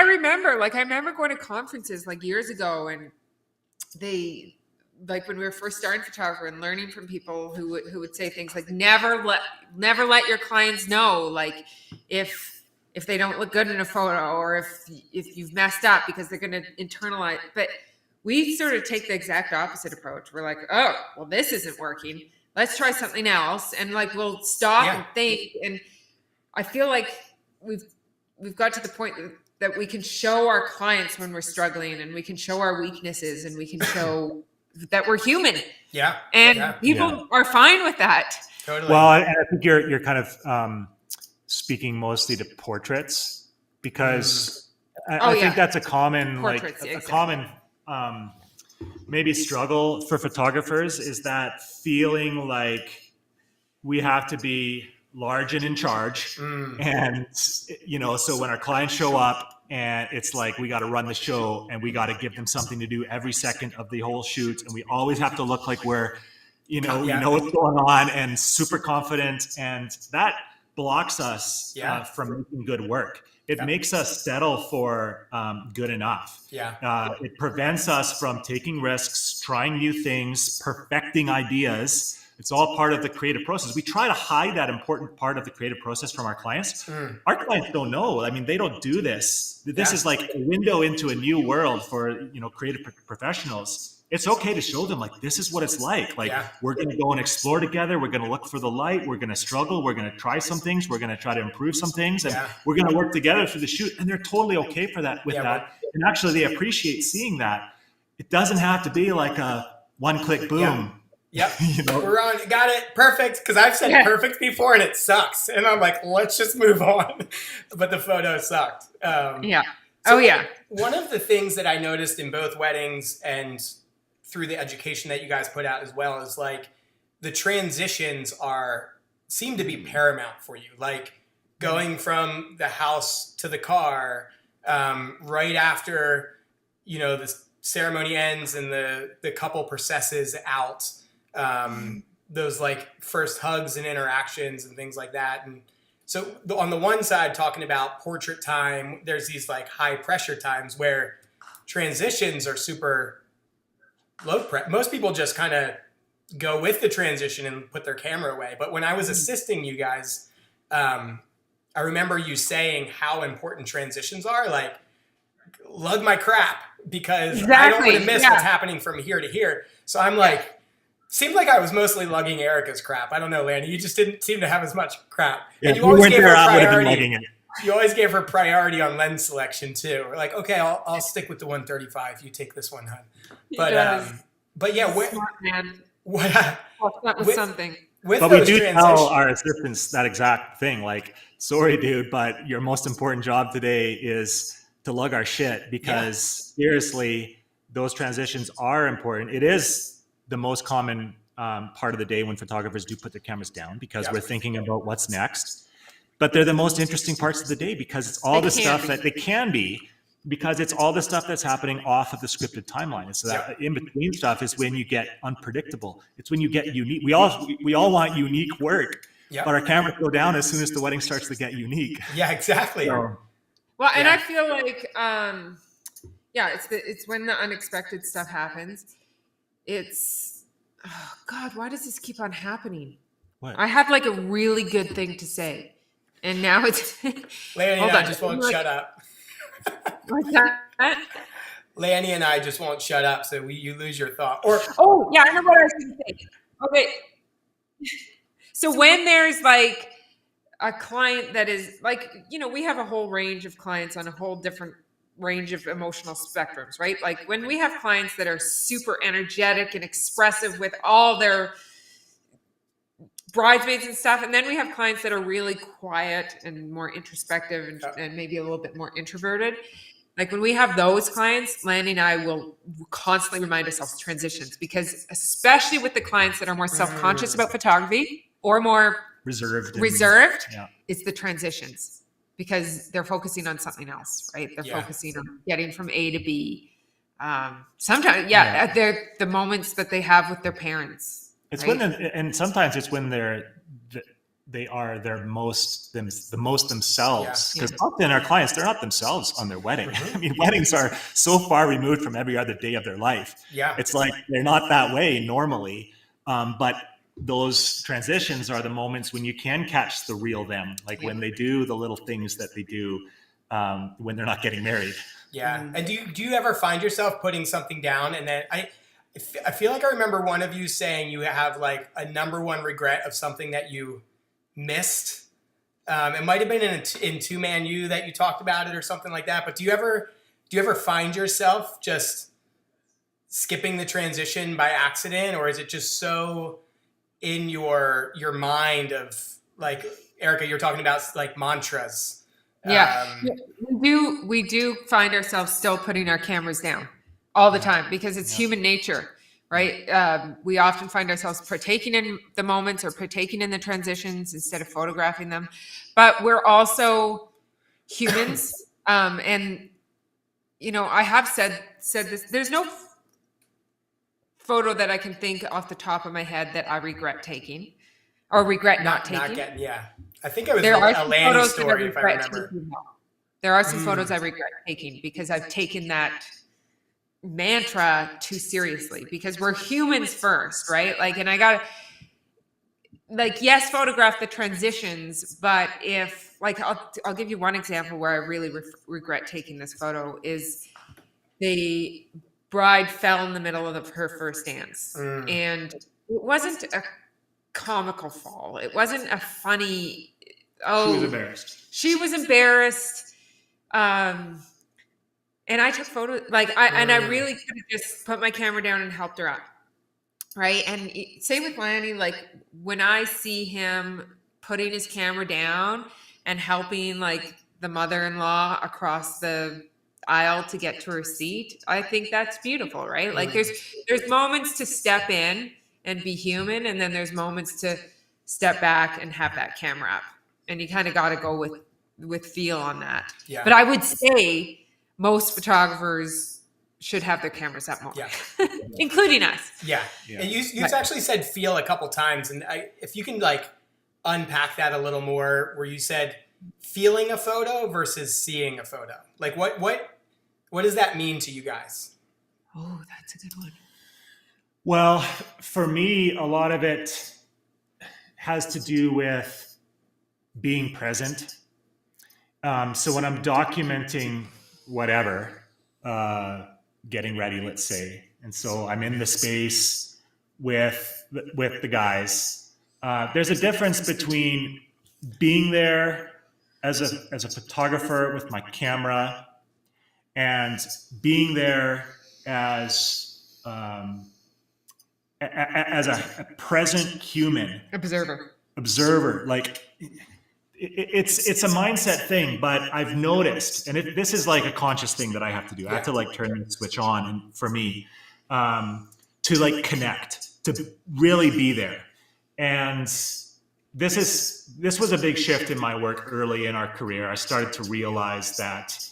remember going to conferences like years ago, and they, like when we were first starting photography and learning from people who would say things like, never let your clients know, like if they don't look good in a photo, or if you've messed up, because they're going to internalize. But we sort of take the exact opposite approach. We're like, oh, well, this isn't working. Let's try something else. And like, we'll stop and think. And I feel like we've got to the point that that we can show our clients when we're struggling, and we can show our weaknesses, and we can show that we're human. Yeah. And people are fine with that. Totally. Well, and I think you're kind of speaking mostly to portraits, because I think that's a common portraits, a common maybe struggle for photographers, is that feeling like we have to be large and in charge. And, you know, so when our clients show up and it's like, we got to run the show and we got to give them something to do every second of the whole shoot. And we always have to look like we're, you know, we know what's going on and super confident. And that blocks us from making good work. It makes us settle for good enough. It prevents us from taking risks, trying new things, perfecting ideas. It's all part of the creative process. We try to hide that important part of the creative process from our clients. Our clients don't know. I mean, they don't do this. This is like a window into a new world for, you know, creative professionals. It's okay to show them, like, this is what it's like. Like, we're going to go and explore together. We're going to look for the light. We're going to struggle. We're going to try some things. We're going to try to improve some things. And we're going to work together through the shoot. And they're totally okay for that, with that. And actually, they appreciate seeing that. It doesn't have to be like a one-click boom. Yep. You know? We're on. Got it. Perfect. Because I've said perfect before and it sucks. And I'm like, let's just move on. But the photo sucked. One of the things that I noticed in both weddings and through the education that you guys put out as well is like the transitions seem to be paramount for you. Like going from the house to the car, right after, you know, the ceremony ends and the couple processes out. Those like first hugs and interactions and things like that. And so on the one side, talking about portrait time, there's these like high pressure times where transitions are super low prep. Most people just kind of go with the transition and put their camera away. But when I was assisting you guys, I remember you saying how important transitions are. Like, lug my crap, because I don't want to miss what's happening from here to here. So I'm like, seemed like I was mostly lugging Erika's crap. I don't know, Lanny. You just didn't seem to have as much crap. Yeah, and you always gave her priority. You always gave her priority on lens selection too. We're like, okay, I'll stick with the 135. You take this one, hon. But yeah, smart man. That was something. But we do tell our assistants that exact thing. Like, sorry, dude, but your most important job today is to lug our shit, because seriously, those transitions are important. It is the most common part of the day when photographers do put their cameras down, because we're thinking about what's next. But they're the most interesting parts of the day, because it's all the stuff that they can be, because it's all the stuff that's happening off of the scripted timeline. And so that in between stuff is when you get unpredictable. It's when you get unique. We all want unique work, but our cameras go down as soon as the wedding starts to get unique. Yeah, exactly. Well, and I feel like, it's when the unexpected stuff happens. It's, oh God, why does this keep on happening? What? I had like a really good thing to say, and now it's Lanny and I just won't shut up. What's that? Lanny and I just won't shut up, so you lose your thought. I know what I was going to say. Okay, so when there's like a client that is like, you know, we have a whole range of clients on a whole different range of emotional spectrums, right? Like when we have clients that are super energetic and expressive with all their bridesmaids and stuff, and then we have clients that are really quiet and more introspective and maybe a little bit more introverted. Like when we have those clients, Lanny and I will constantly remind ourselves of transitions, because especially with the clients that are more self-conscious about photography or more reserved, it's the transitions, because they're focusing on something else, right? They're focusing on getting from A to B. Sometimes, they're the moments that they have with their parents. It's right? and sometimes it's when they are the most themselves, because often our clients, they're not themselves on their wedding. I mean, weddings are so far removed from every other day of their life. It's like they're not that way normally, but those transitions are the moments when you can catch the real them, like when they do the little things that they do when they're not getting married. And do you ever find yourself putting something down, and then I feel like I remember one of you saying you have like a number one regret of something that you missed It might have been in Two Man You that you talked about it or something like that. But do you ever find yourself just skipping the transition by accident, or is it just so in your mind of like Erika, you're talking about like mantras? Yeah, we do find ourselves still putting our cameras down all the time because it's human nature, right? We often find ourselves partaking in the moments or partaking in the transitions instead of photographing them. But we're also humans. And, you know, I have said this, there's no photo that I can think off the top of my head that I regret taking or regret not taking. Not getting, yeah. I think it was There are a some Lanny photos story, that I if I regret remember. taking. There are some photos I regret taking because I've taken that mantra too seriously because we're humans first, right? Like, and I got like, yes, photograph the transitions, but if like, I'll give you one example where I really regret taking this photo is the bride fell in the middle of her first dance. And it wasn't a comical fall. It wasn't a funny, She was embarrassed. She was embarrassed. And I took photos, like, and I really could have just put my camera down and helped her up. Right. And same with Lanny, like when I see him putting his camera down and helping like the mother-in-law across the aisle to get to her seat, I think that's beautiful, right? Like there's moments to step in and be human, and then there's moments to step back and have that camera up. And you kind of got to go with feel on that. Yeah. But I would say most photographers should have their cameras up more, including us. Yeah. And you actually said feel a couple times, and if you can like unpack that a little more, where you said feeling a photo versus seeing a photo. Like what does that mean to you guys? Oh, that's a good one. Well, for me, a lot of it has to do with being present. So when I'm documenting whatever, getting ready, let's say, and so I'm in the space with the guys. There's a difference between being there as a photographer with my camera and being there as a present human observer. Like it's a mindset thing, but I've noticed, and this is like a conscious thing that I have to do. I have to like turn the switch on, and for me, to like connect, to really be there. And this was a big shift in my work early in our career. I started to realize that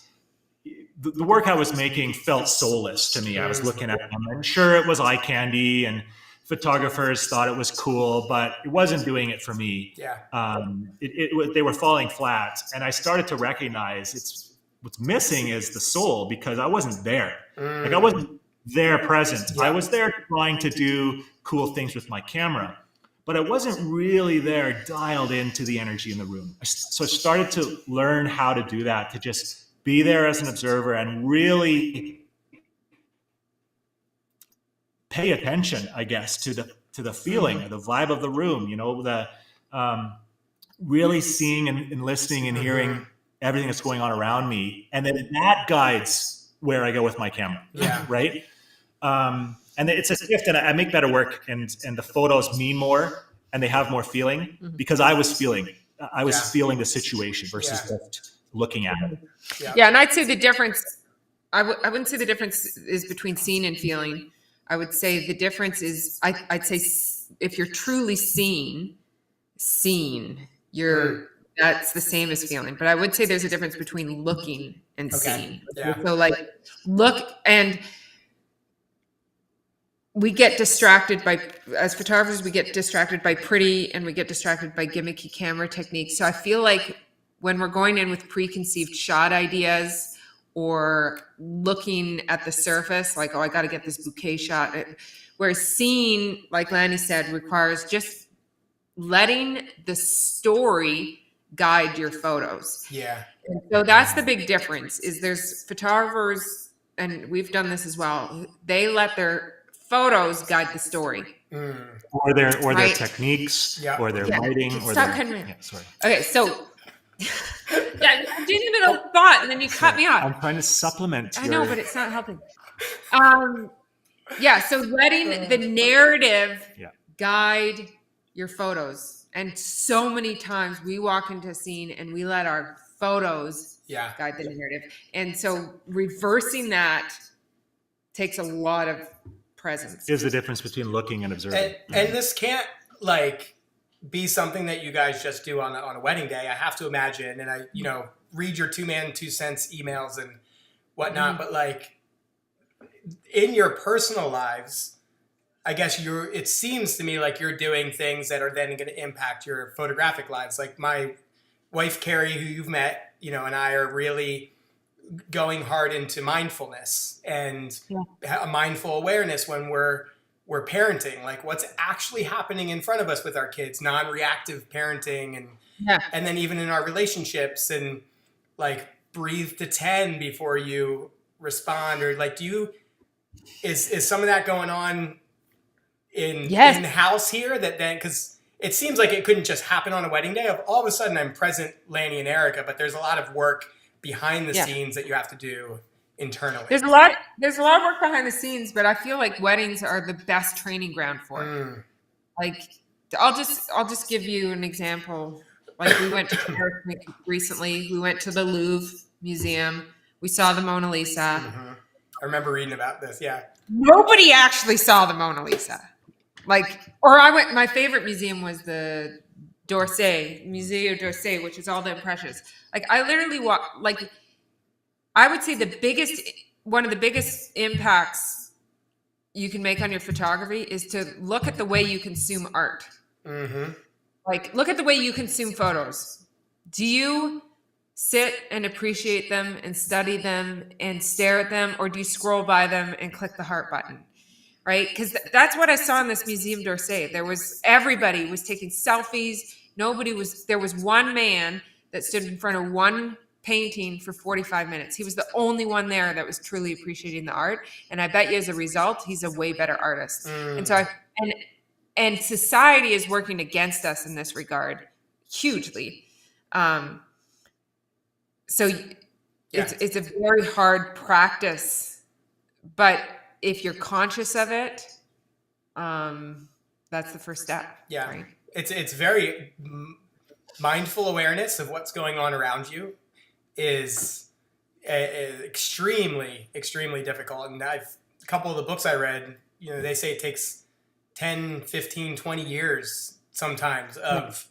the work I was making felt soulless to me. I was looking at them, and sure, it was eye candy, and photographers thought it was cool, but it wasn't doing it for me. They were falling flat, and I started to recognize what's missing is the soul, because I wasn't there. Like I wasn't there present. I was there trying to do cool things with my camera, but I wasn't really there dialed into the energy in the room. So I started to learn how to do that, to just be there as an observer and really pay attention, I guess, to the feeling, the vibe of the room, you know, the really seeing and listening and hearing everything that's going on around me. And then that guides where I go with my camera, right? And it's a shift, and I make better work, and the photos mean more, and they have more feeling, because I was feeling the situation versus just looking at it. Yeah, and I'd say the difference, I wouldn't say the difference is between seeing and feeling. I would say the difference is, I'd say if you're truly seen, that's the same as feeling. But I would say there's a difference between looking and seeing. So like look, and we get distracted as photographers, we get distracted by pretty, and we get distracted by gimmicky camera techniques. So I feel like when we're going in with preconceived shot ideas, or looking at the surface, like, oh, I got to get this bouquet shot. Whereas seeing, like Lanny said, requires just letting the story guide your photos. Yeah. And so that's the big difference, is there's photographers, and we've done this as well, they let their photos guide the story. Or their techniques, or their lighting. Sorry. Okay, so Yeah, I'm doing the middle thought, and then you cut me off. I'm trying to supplement. I know, but it's not helping. Yeah, so letting the narrative guide your photos. And so many times we walk into a scene and we let our photos guide the narrative. And so reversing that takes a lot of presence. Is the difference between looking and observing. And this can't like be something that you guys just do on a wedding day. I have to imagine, and I read your 2 man 2 cents emails and whatnot, but like in your personal lives, I guess it seems to me like you're doing things that are then going to impact your photographic lives. Like my wife, Carrie, who you've met, and I are really going hard into mindfulness and a mindful awareness when we're parenting, like what's actually happening in front of us with our kids, non-reactive parenting. And then even in our relationships, and like breathe to 10 before you respond, or like, is some of that going on in house here that then, because it seems like it couldn't just happen on a wedding day. All of a sudden I'm present, Lanny and Erika, but there's a lot of work behind the scenes that you have to do internally. There's a lot of work behind the scenes, but I feel like weddings are the best training ground for it. Like I'll just give you an example. Like we went to Paris recently. We went to the Louvre Museum. We saw the Mona Lisa. I remember reading about this. Yeah. Nobody actually saw the Mona Lisa. My favorite museum was the d'Orsay, Museo d'Orsay, which is all the impressions. Like I literally I would say one of the biggest impacts you can make on your photography is to look at the way you consume art. Like look at the way you consume photos. Do you sit and appreciate them and study them and stare at them, or do you scroll by them and click the heart button? Right? Because that's what I saw in this Museum d'Orsay. Everybody was taking selfies. There was one man that stood in front of one painting for 45 minutes. He was the only one there that was truly appreciating the art. And I bet you as a result, he's a way better artist. And so and society is working against us in this regard hugely. So it's a very hard practice, but if you're conscious of it, that's the first step. Yeah. Right? It's very mindful awareness of what's going on around you is extremely, extremely difficult. And a couple of the books I read, they say it takes 10, 15, 20 years sometimes of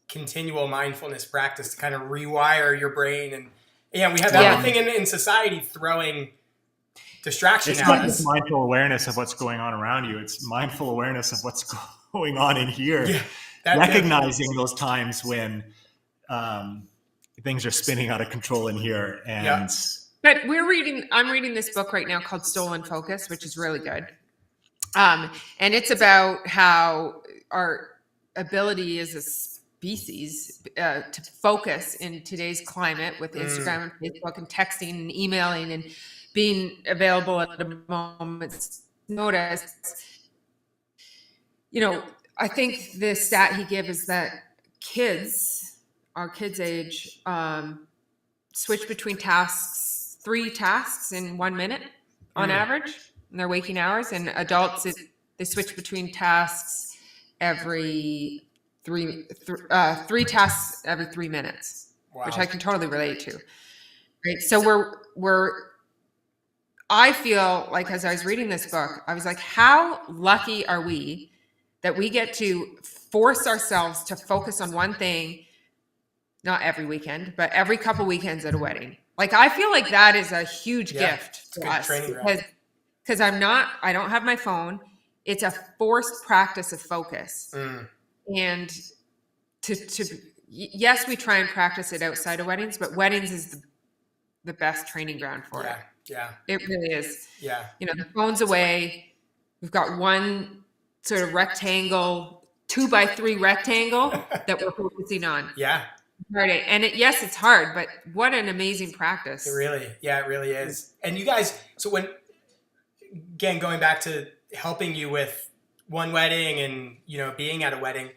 continual mindfulness practice to kind of rewire your brain. And we have everything in society throwing distraction it's at not us. Just mindful awareness of what's going on around you. It's mindful awareness of what's going on in here. Recognizing those times when things are spinning out of control in here. And but I'm reading this book right now called Stolen Focus, which is really good. And it's about how our ability as a species to focus in today's climate with Instagram and Facebook and texting and emailing and being available at a moment's notice. I think the stat he gave is that our kids age, switch between 3 tasks in 1 minute on average in their waking hours, and adults, they switch between tasks every three tasks every 3 minutes, which I can totally relate to. Right. So I feel like as I was reading this book, I was like, how lucky are we that we get to force ourselves to focus on one thing, not every weekend, but every couple weekends at a wedding. Like, I feel like that is a huge gift to us because I don't have my phone. It's a forced practice of focus. And yes, we try and practice it outside of weddings, but weddings is the best training ground for it. Yeah. It really is. Yeah. The phone's away. We've got one sort of rectangle, 2x3 rectangle that we're focusing on. Yeah. And it's hard, but what an amazing practice. It really is. And you guys, so again, going back to helping you with one wedding and, being at a wedding.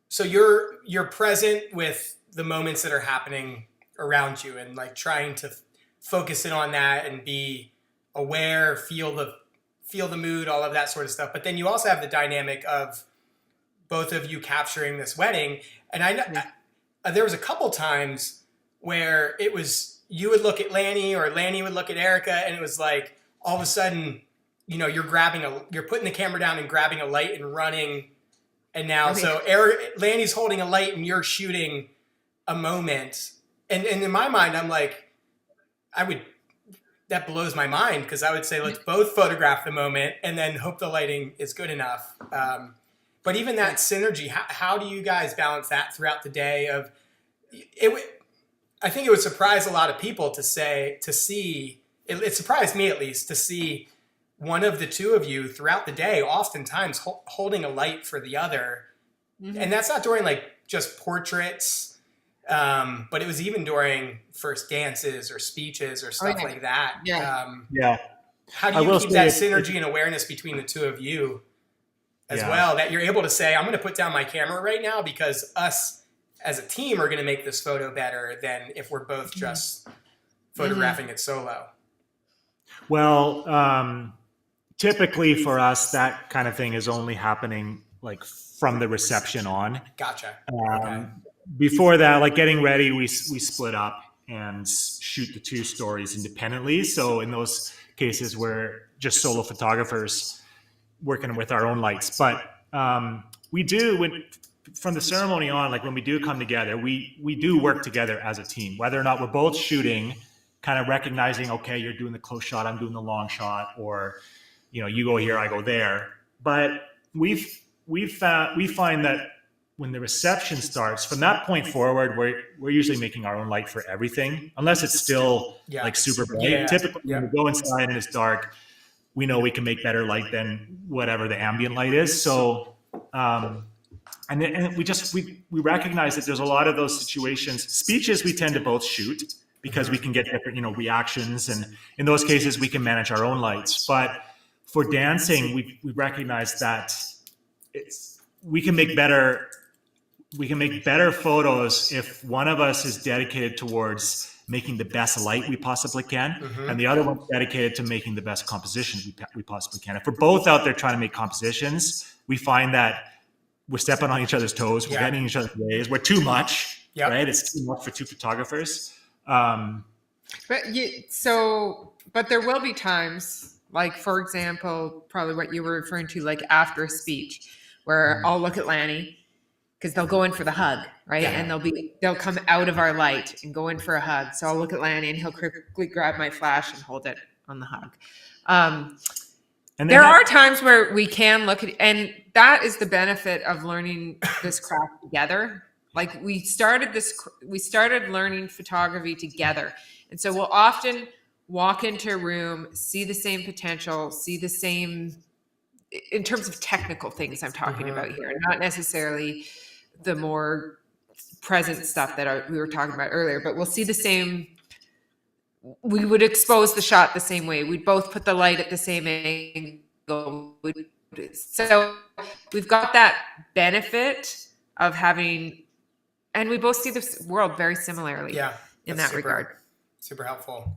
So you're present with the moments that are happening around you and like trying to focus in on that and be aware, feel the mood, all of that sort of stuff. But then you also have the dynamic of both of you capturing this wedding. And I know there was a couple times where it was, you would look at Lanny or Lanny would look at Erika, and it was like, all of a sudden, you know, you're putting the camera down and grabbing a light and running. And now, so Lanny's holding a light and you're shooting a moment. And in my mind, I'm like, that blows my mind, because I would say, let's both photograph the moment and then hope the lighting is good enough. But even that synergy, how do you guys balance that throughout the day? I think it would surprise a lot of people to see, it surprised me at least, to see one of the two of you throughout the day, oftentimes holding a light for the other. Mm-hmm. And that's not during like just portraits, but it was even during first dances or speeches or stuff like that. Yeah. How do you keep that synergy and awareness between the two of you as well, that you're able to say, I'm going to put down my camera right now because us as a team are going to make this photo better than if we're both just photographing it solo? Well, typically for us, that kind of thing is only happening like from the reception on. Gotcha. Before that, like getting ready, we split up and shoot the two stories independently. So in those cases, we're just solo photographers working with our own lights. But we do, from the ceremony on, like when we do come together, we do work together as a team, whether or not we're both shooting, kind of recognizing, okay, you're doing the close shot, I'm doing the long shot, or, you know, you go here, I go there. But we find that when the reception starts, from that point forward, we're usually making our own light for everything, unless it's still like super bright. Yeah. Typically, when we go inside and it's dark, we know we can make better light than whatever the ambient light is. So, and we recognize that there's a lot of those situations. Speeches we tend to both shoot because we can get different, you know, reactions, and in those cases we can manage our own lights. But for dancing, we recognize that we can make better photos if one of us is dedicated towards making the best light we possibly can, and the other one's dedicated to making the best composition we possibly can. If we're both out there trying to make compositions, we find that we're stepping on each other's toes, we're getting in each other's ways, we're too much, right? It's too much for two photographers. But there will be times, like, for example, probably what you were referring to, like after a speech, where I'll look at Lanny, because they'll go in for the hug, right? And they'll come out of our light and go in for a hug. So I'll look at Lanny and he'll quickly grab my flash and hold it on the hug. And there are times where we can look at, and that is the benefit of learning this craft together. Like we started learning photography together. And so we'll often walk into a room, see the same potential, see the same, in terms of technical things I'm talking about here, not necessarily the more present stuff that we were talking about earlier, but we'll see the same. We would expose the shot the same way. We'd both put the light at the same angle. So we've got that benefit of having, and we both see the world very similarly in that regard. Super helpful.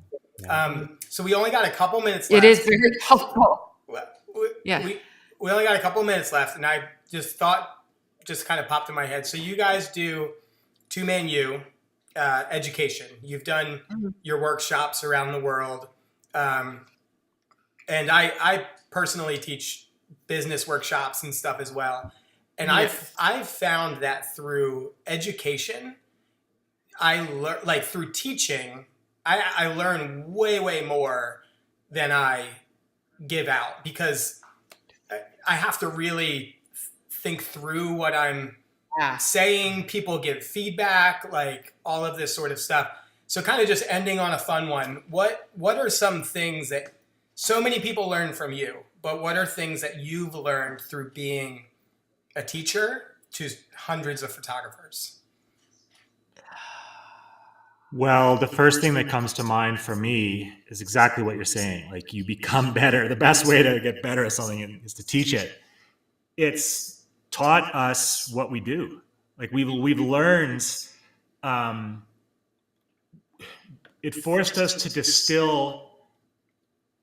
So we only got a couple minutes left. It is very helpful. We only got a couple minutes left, and I just kind of popped in my head. So you guys do two-man education. You've done your workshops around the world. And I personally teach business workshops and stuff as well. And I've found that through education, through teaching, I learn way, way more than I give out, because I have to really think through what I'm saying. People give feedback, like all of this sort of stuff. So kind of just ending on a fun one. What are some things that so many people learn from you, but what are things that you've learned through being a teacher to hundreds of photographers? Well, the first thing that comes to mind for me is exactly what you're saying. Like, you become better. The best way to get better at something is to teach it. It's taught us what we do. Like we've learned it forced us to distill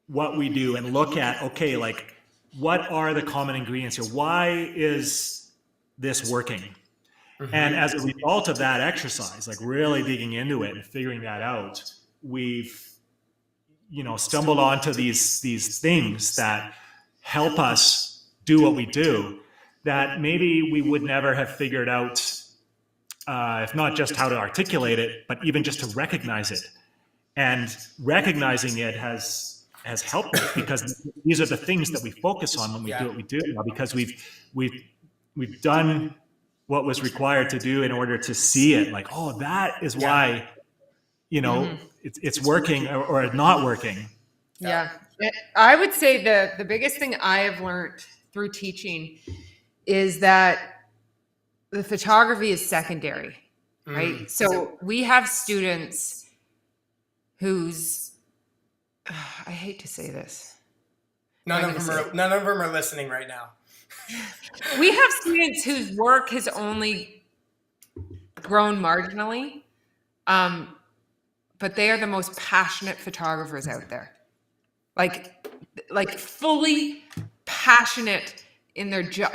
what we do and look at, okay, like, what are the common ingredients here? Why is this working? And as a result of that exercise, like really digging into it and figuring that out, we've, stumbled onto these things that help us do what we do that maybe we would never have figured out, if not just how to articulate it, but even just to recognize it. And recognizing it has helped me, because these are the things that we focus on when we do what we do now, because we've done what was required to do in order to see it, like, oh, that is why, it's working or not working. Yeah. I would say the biggest thing I have learned through teaching is that the photography is secondary, right? So we have students whose, I hate to say this. None of them are listening right now. We have students whose work has only grown marginally, but they are the most passionate photographers out there. Like fully passionate in their job,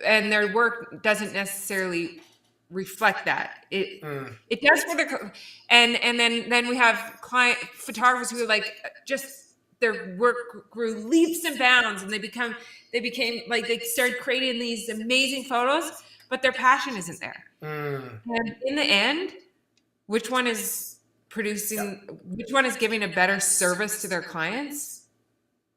and their work doesn't necessarily reflect that. It does for their, and then we have client photographers who are like, just their work grew leaps and bounds, and they became like, they started creating these amazing photos, but their passion isn't there. And in the end, which one is which one is giving a better service to their clients?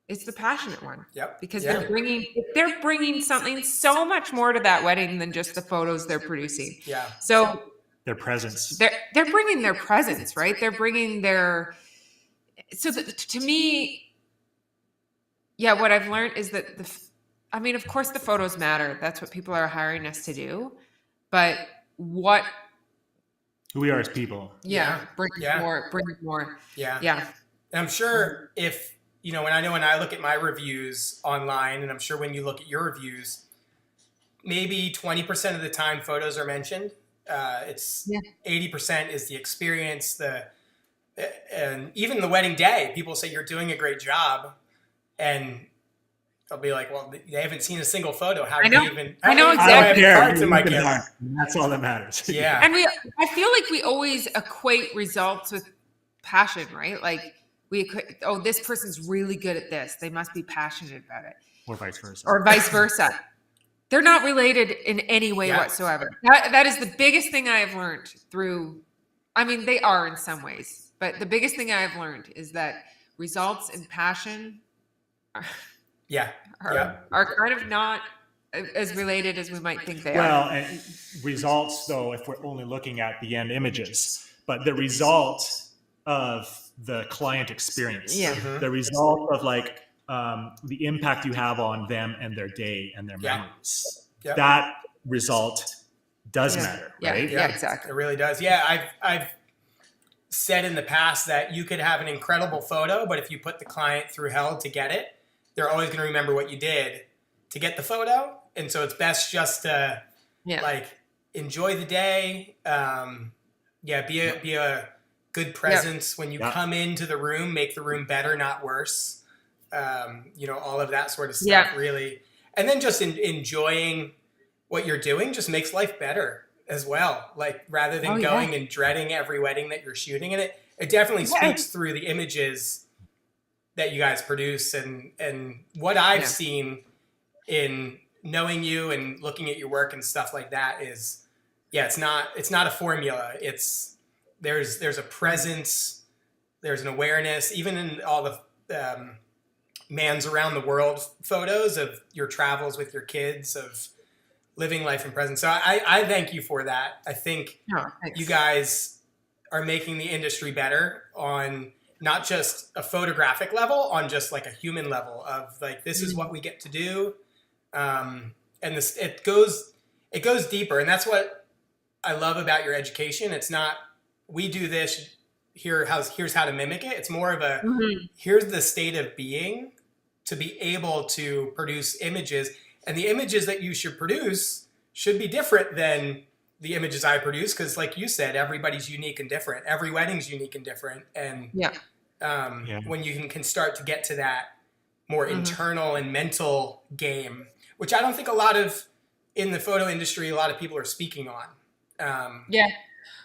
It's the passionate one. Because they're bringing something so much more to that wedding than just the photos they're producing. So their presence. They're bringing their presence, right? They're bringing their. So to me, what I've learned is that of course the photos matter. That's what people are hiring us to do. But who we are as people. Bring more. And I'm sure if, when I look at my reviews online, and I'm sure when you look at your reviews, maybe 20% of the time photos are mentioned. It's 80% is the experience, and even the wedding day, people say you're doing a great job, and I'll be like, well, they haven't seen a single photo. How do you even? I know exactly. Cards in my camera. That's all that matters. And I feel like we always equate results with passion, right? Like we equate, this person's really good at this, they must be passionate about it, or vice versa. They're not related in any way whatsoever. That is the biggest thing I have learned through. They are in some ways, but the biggest thing I have learned is that results and passion are kind of not as related as we might think they are. Well, and results, though, if we're only looking at the end images, but the result of the client experience, the result of the impact you have on them and their day and their memories, that result does matter, right? Yeah, exactly. It really does. Yeah, I've said in the past that you could have an incredible photo, but if you put the client through hell to get it, they're always going to remember what you did to get the photo. And so it's best just to enjoy the day. Be a good presence when you come into the room, make the room better, not worse. All of that sort of stuff really. And then just enjoying what you're doing just makes life better as well. Like rather than going and dreading every wedding that you're shooting. And it definitely speaks through the images that you guys produce, and what I've seen in knowing you and looking at your work and stuff like that is, it's not a formula. There's a presence, there's an awareness, even in all the Mann's around the world photos of your travels with your kids, of living life in presence. So I thank you for that. I think you guys are making the industry better on not just a photographic level, on just like a human level of like, this is what we get to do. And it goes deeper. And that's what I love about your education. It's not, we do this, here's how to mimic it. It's more of a, here's the state of being to be able to produce images, and the images that you should produce should be different than the images I produce, because like you said, everybody's unique and different. Every wedding's unique and different. And when you can start to get to that more internal and mental game, which I don't think a lot of, in the photo industry, a lot of people are speaking on.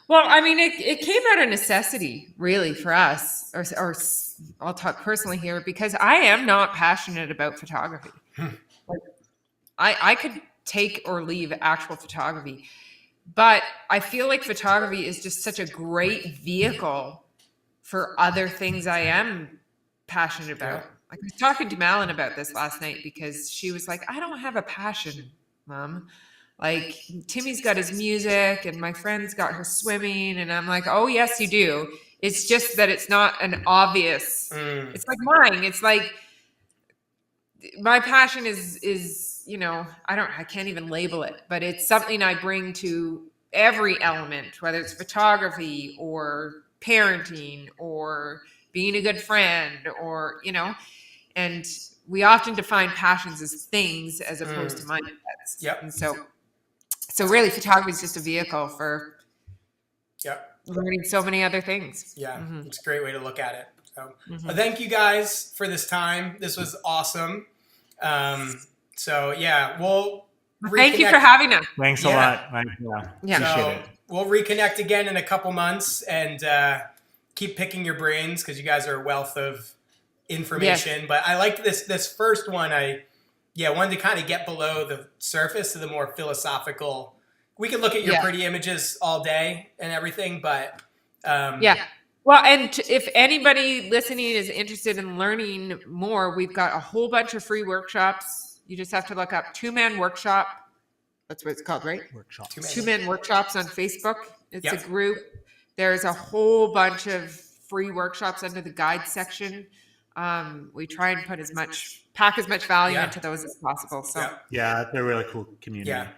Well, I mean, it came out of necessity, really, for us, or I'll talk personally here, because I am not passionate about photography. Like, I could take or leave actual photography, but I feel like photography is just such a great vehicle for other things I am passionate about. Like, I was talking to Malin about this last night because she was like, I don't have a passion, Mom. Like, Timmy's got his music and my friend's got her swimming. And I'm like, oh, yes, you do. It's just that it's not an obvious. It's like mine. It's like my passion is, you know, I can't even label it, but it's something I bring to every element, whether it's photography or parenting or being a good friend or, you know, and we often define passions as things as opposed to mindsets. And so really, photography is just a vehicle for learning so many other things. It's a great way to look at it. So thank you guys for this time. This was awesome. So we'll thank you for having us. Thanks a lot. Appreciate it. We'll reconnect again in a couple months and keep picking your brains because you guys are a wealth of information. But I liked this first one. I wanted to kind of get below the surface to the more philosophical. We could look at your pretty images all day and everything, but well, and if anybody listening is interested in learning more, we've got a whole bunch of free workshops. You just have to look up Two-Man Workshop. That's what it's called, right? Workshop. Two-Man Workshops on Facebook. It's a group. There's a whole bunch of free workshops under the guide section. We try and pack as much value into those as possible. So they're a really cool community.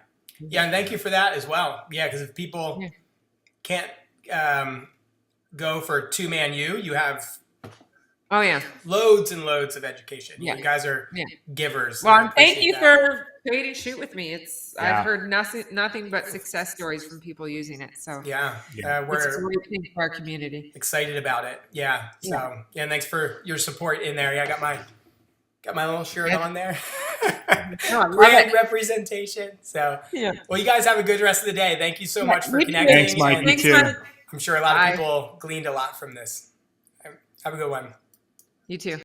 And thank you for that as well. Because if people can't go for Two-Man you have loads and loads of education. You guys are givers. Well, thank you for creating Shoot with me. I've heard nothing but success stories from people using it. So it's a great thing for our community. Excited about it. So thanks for your support in there. I got my little shirt on there. Brand representation. So well, you guys have a good rest of the day. Thank you so much for connecting. Thanks, Mike. You too. I'm sure a lot of people gleaned a lot from this. Have a good one. You too.